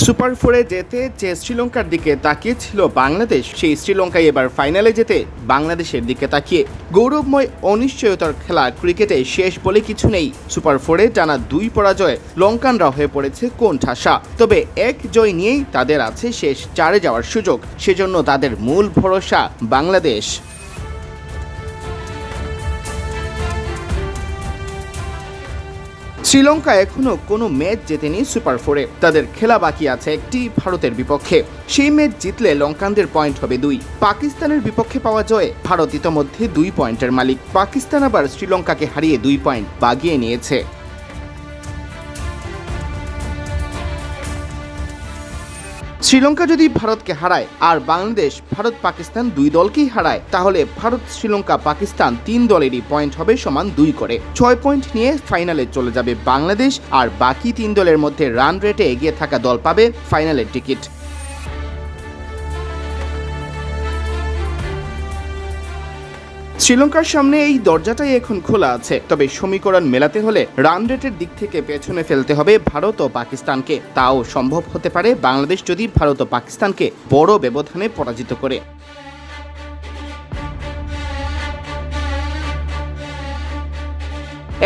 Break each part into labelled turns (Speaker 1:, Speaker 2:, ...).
Speaker 1: Super ফোরে যেতে যে শ্রীলঙ্কার দিকে তাকিয়েছিল বাংলাদেশ, সেই শ্রীলঙ্কায় এবার ফাইনালে যেতে বাংলাদেশের দিকে তাকিয়ে। গৌরবময় অনিশ্চয়তার খেলা ক্রিকেটে শেষ বলে কিছু নেই। সুপার ফোরে টানা 2 পরাজয়ে লঙ্কানরা হয়ে পড়েছে কোণঠাসা। তবে এক জয় নিয়েই তাদের আছে শেষ 4-এ যাওয়ার সুযোগ। সেজন্য তাদের মূল ভরসা বাংলাদেশ। শ্রীলঙ্কা এখনো কোনো ম্যাচ জেতেনি সুপার ফোরে। তাদের খেলা বাকি আছে একটি ভারতের বিপক্ষে। সেই ম্যাচ জিতলে লঙ্কানদের পয়েন্ট হবে 2। পাকিস্তানের বিপক্ষে পাওয়া জয়ে ভারত ইতোমধ্যে 2 পয়েন্টের মালিক। পাকিস্তান আবার শ্রীলঙ্কাকে হারিয়ে 2 পয়েন্ট বাগিয়ে নিয়েছে। শ্রীলঙ্কা যদি ভারতকে হারায় আর বাংলাদেশ ভারত পাকিস্তান 2 দলকেই হারায়, তাহলে ভারত শ্রীলঙ্কা পাকিস্তান 3 দলেরই পয়েন্ট হবে সমান 2 করে। 6 পয়েন্ট নিয়ে ফাইনালে চলে যাবে বাংলাদেশ, আর বাকি 3 দলের মধ্যে রান রেটে এগিয়ে থাকা দল পাবে ফাইনালের টিকিট। শ্রীলঙ্কার সামনে এই দরজাটাই এখন খোলা আছে। তবে সমীকরণ মেলাতে হলে রান রেটের দিক থেকে পেছনে ফেলতে হবে ভারত ও পাকিস্তানকে। তাও সম্ভব হতে পারে বাংলাদেশ যদি ভারত ও পাকিস্তানকে বড় ব্যবধানে পরাজিত করে।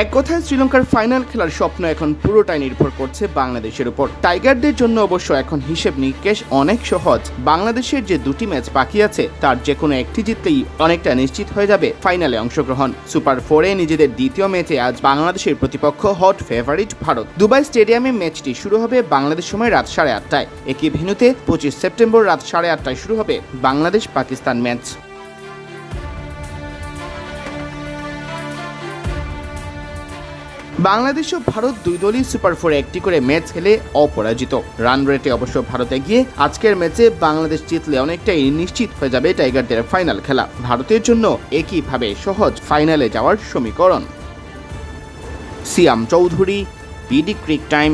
Speaker 1: এক কথায় শ্রীলঙ্কার ফাইনাল খেলার স্বপ্ন এখন পুরোটাই নির্ভর করছে বাংলাদেশের উপর। টাইগারদের জন্য অবশ্য এখন হিসেব নিকেশ অনেক সহজ। বাংলাদেশের যে 2টি ম্যাচ বাকি আছে তার যে কোনো একটি জিতলেই অনেকটা নিশ্চিত হয়ে যাবে ফাইনালে অংশগ্রহণ। সুপার ফোরে নিজেদের দ্বিতীয় ম্যাচে আজ বাংলাদেশের প্রতিপক্ষ হট ফেভারিট ভারত। দুবাই স্টেডিয়ামে ম্যাচটি শুরু হবে বাংলাদেশ সময় রাত 8:30টায়। একই ভেন্যুতে 25 সেপ্টেম্বর রাত 8:30টায় শুরু হবে বাংলাদেশ পাকিস্তান ম্যাচ। বাংলাদেশ ও ভারত 2 দলই সুপার ফোরে একটি করে ম্যাচ খেলে অপরাজিত। রান রেটে অবশ্য ভারত এগিয়ে। আজকের ম্যাচে বাংলাদেশ জিতলে অনেকটাই নিশ্চিত হয়ে যাবে টাইগারদের ফাইনাল খেলা। ভারতের জন্য একইভাবে সহজ ফাইনালে যাওয়ার সমীকরণ। সিয়াম চৌধুরী, বিডি ক্রিক টাইম।